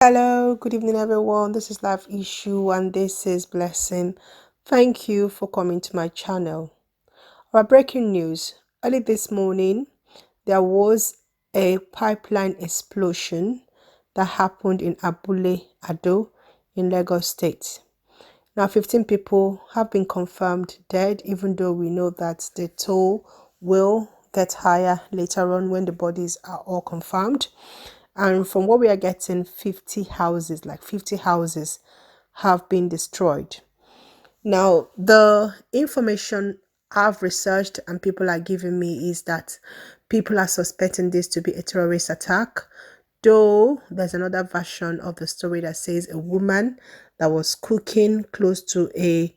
Hello, good evening, everyone. This is Life Issue and this is Blessing. Thank you for coming to my channel. Our breaking news early this morning, there was a pipeline explosion that happened in Abule Ado in Lagos State. Now, 15 people have been confirmed dead, even though we know that the toll will get higher later on when the bodies are all confirmed. And from what we are getting, 50 houses have been destroyed. Now, the information I've researched and people are giving me is that people are suspecting this to be a terrorist attack, though there's another version of the story that says a woman that was cooking close to a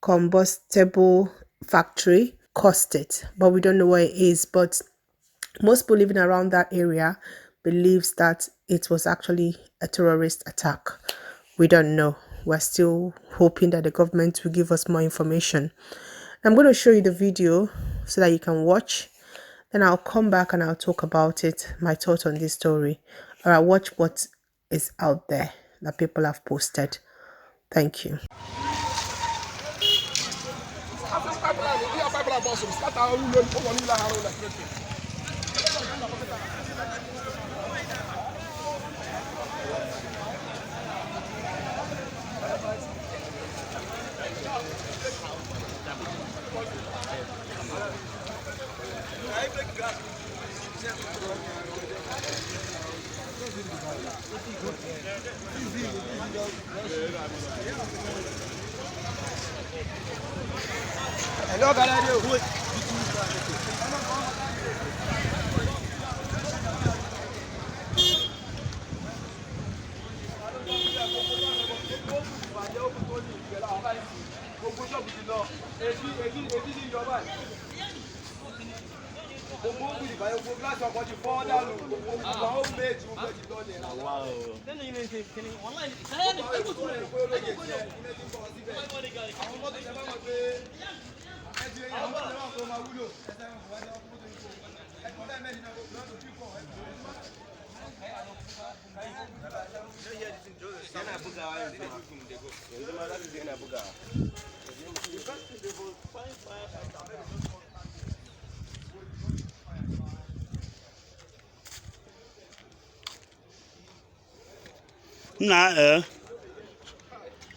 combustible factory caused it, but we don't know where it is. But most people living around that area believes that it was actually a terrorist attack. We don't know. We're still hoping that the government will give us more information. I'm going to show you the video so that you can watch. Then I'll come back and I'll talk about it, my thoughts on this story. Or I'll watch what is out there that people have posted. Thank you. Hello, Galadio.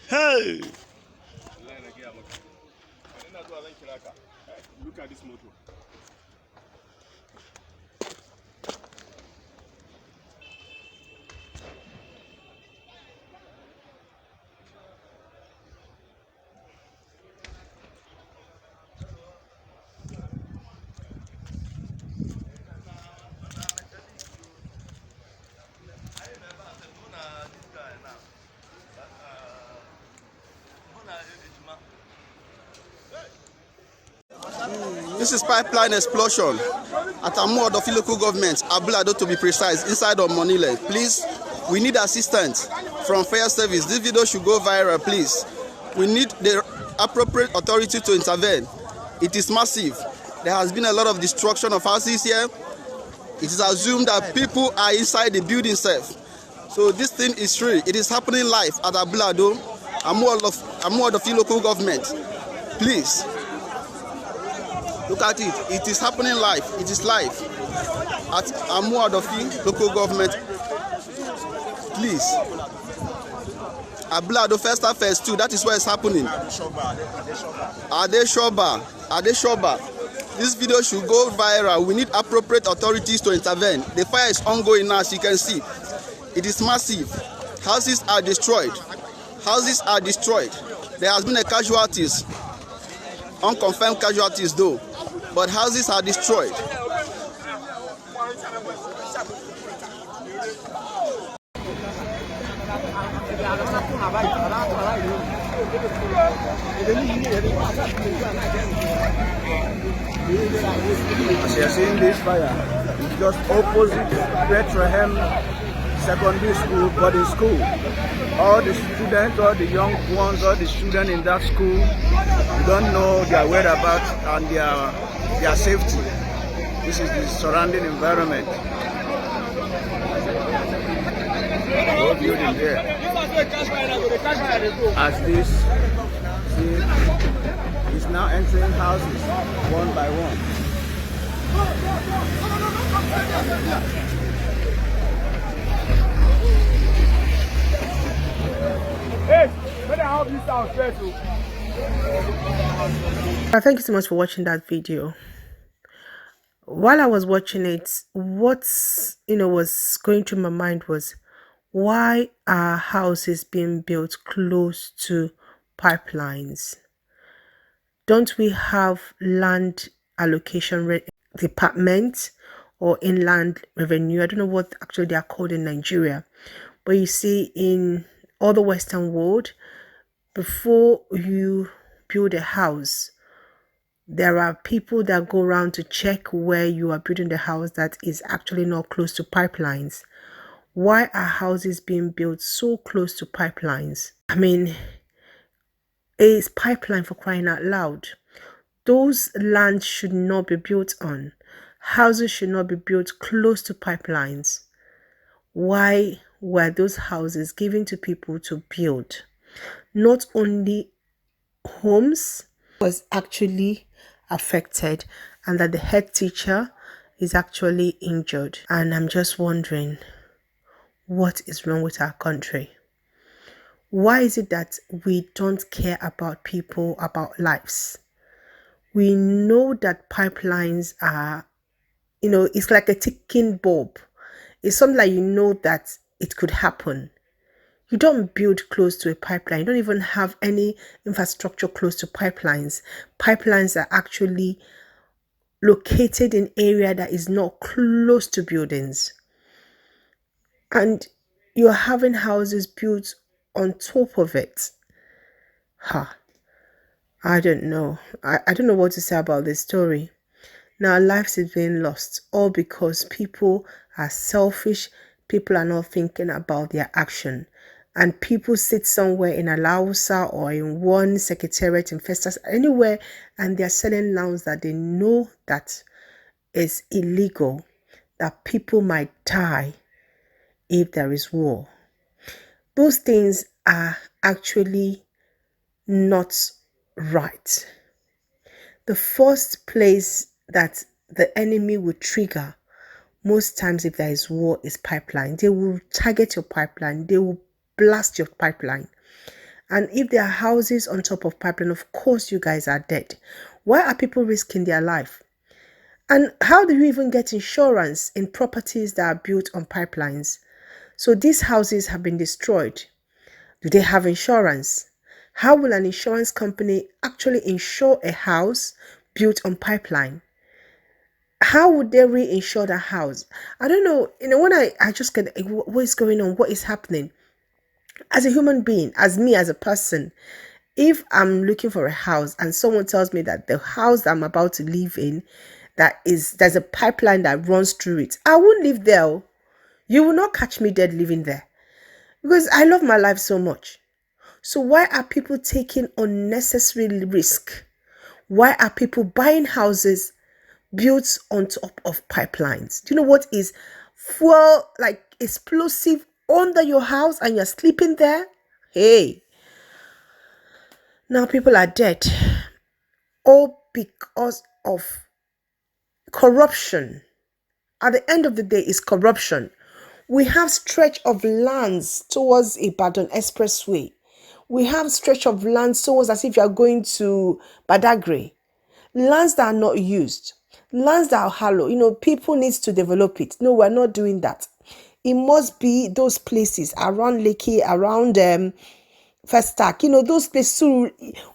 Hey! Look at this motor. This is pipeline explosion at Abule Ado local government, Abule Ado to be precise, inside of Monile. Please, we need assistance from fire service. This video should go viral, please. We need the appropriate authority to intervene. It is massive. There has been a lot of destruction of houses here. It is assumed that people are inside the building itself. So this thing is true. It is happening live at Abule Ado, Abule Ado local government. Please. Look at it. It is happening live. It is live at Abule Ado local government. Please. Abule Ado first and phase 2. That is where it's happening. Adeshoba. This video should go viral. We need appropriate authorities to intervene. The fire is ongoing now, as you can see. It is massive. Houses are destroyed. There has been a casualties. Unconfirmed casualties though. But houses are destroyed. As you are seeing this fire, it's just opposite Bethlehem Secondary School, boarding school. All the students, all the young ones, all the students in that school, we don't know their whereabouts and their safety. This is the surrounding environment. whole building there. As this, see, is now entering houses one by one. Thank you so much for watching that video. While I was watching it, what's was going through my mind was, why are houses being built close to pipelines? Don't we have land allocation department or inland revenue? I don't know what actually they are called in Nigeria, but you see, in all the Western world, before you build a house, there are people that go around to check where you are building the house that is actually not close to pipelines. Why are houses being built so close to pipelines? I mean, it's pipeline, for crying out loud. Those lands should not be built on. Houses should not be built close to pipelines. Why were those houses given to people to build? Not only homes was actually affected, and that the head teacher is actually injured. And I'm just wondering, what is wrong with our country? Why is it that we don't care about people, about lives? We know that pipelines are, it's like a ticking bulb. It's something like that it could happen. You don't build close to a pipeline. You don't even have any infrastructure close to pipelines. Pipelines are actually located in area that is not close to buildings. And you're having houses built on top of it. I don't know. I don't know what to say about this story. Now, lives is being lost, all because people are selfish. People are not thinking about their action. And people sit somewhere in Alausa or in one secretariat in Festus, anywhere, and they're selling lands that they know that is illegal, that people might die if there is war. Those things are actually not right. The first place that the enemy will trigger most times if there is war is pipeline. They will target your pipeline. They will blast your pipeline. And if there are houses on top of pipeline, of course you guys are dead. Why are people risking their life? And how do you even get insurance in properties that are built on pipelines? So these houses have been destroyed. Do they have insurance? How will an insurance company actually insure a house built on pipeline? How would they reinsure the house? I don't know. When I just get, what is going on? What is happening? As a human being, as me, as a person, if I'm looking for a house and someone tells me that the house that I'm about to live in, there's a pipeline that runs through it, I won't live there. You will not catch me dead living there, because I love my life so much. So why are people taking unnecessary risk? Why are people buying houses built on top of pipelines? Do you know what is fuel, like explosive, under your house and you're sleeping there? Hey, now people are dead, all because of corruption. At the end of the day, it's corruption. We have stretch of lands towards Ibadan Expressway. We have stretch of lands towards, as if you are going to Badagry. Lands that are not used. Lands that are hollow. People need to develop it. No, we're not doing that. It must be those places around Lekki, around Festac. Those places. So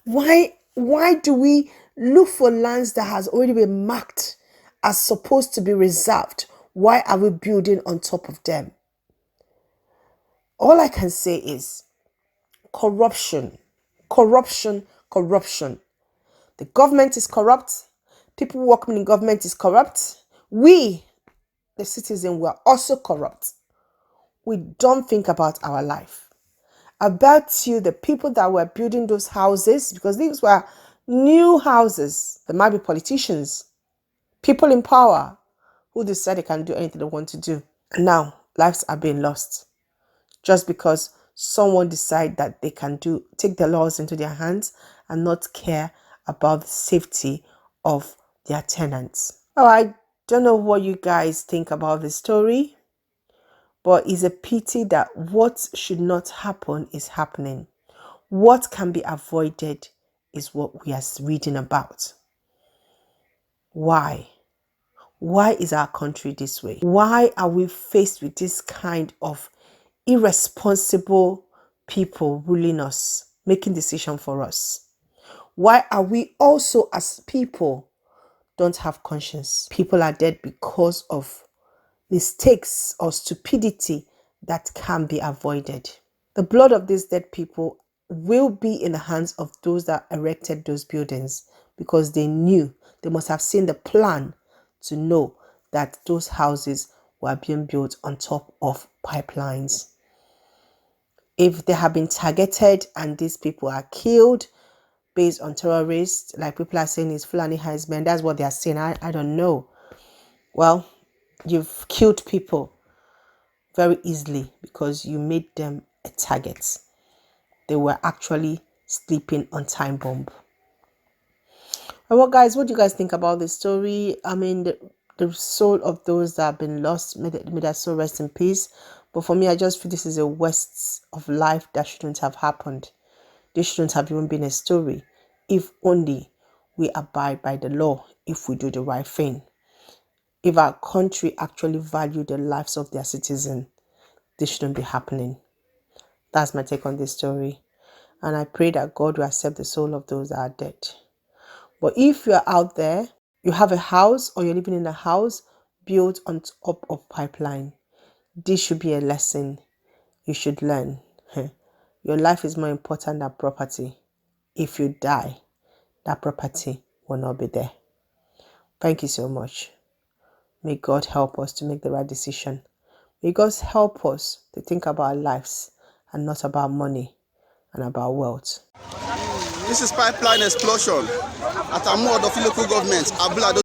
why do we look for lands that has already been marked as supposed to be reserved? Why are we building on top of them? All I can say is corruption, corruption, corruption. The government is corrupt. People working in government is corrupt. We, the citizens, were also corrupt. We don't think about our life. About you, the people that were building those houses, because these were new houses. There might be politicians, people in power who decide they can do anything they want to do. And now lives are being lost. just because someone decide that they can take the laws into their hands and not care about the safety of their tenants. Oh, I don't know what you guys think about this story, but it's a pity that what should not happen is happening. What can be avoided is what we are reading about. Why? Why is our country this way? Why are we faced with this kind of irresponsible people ruling us, making decisions for us? Why are we also, as people, don't have conscience? People are dead because of mistakes or stupidity that can be avoided. The blood of these dead people will be in the hands of those that erected those buildings, because they must have seen the plan to know that those houses were being built on top of pipelines. If they have been targeted and these people are killed based on terrorists, like people are saying it's Fulani Heisman, that's what they are saying. I don't know. Well, you've killed people very easily because you made them a target. They were actually sleeping on time bomb. And well, guys, what do you guys think about this story? I mean, the soul of those that have been lost, may their soul rest in peace. But for me, I just feel this is a waste of life that shouldn't have happened. This shouldn't have even been a story. If only we abide by the law, if we do the right thing. If our country actually valued the lives of their citizens, this shouldn't be happening. That's my take on this story. And I pray that God will accept the soul of those that are dead. But if you're out there, you have a house or you're living in a house built on top of pipeline, this should be a lesson you should learn. Your life is more important than property. If you die, that property will not be there. Thank you so much. May God help us to make the right decision. May God help us to think about our lives and not about money and about wealth. This is pipeline explosion at Abule Ado local government, Abule Ado.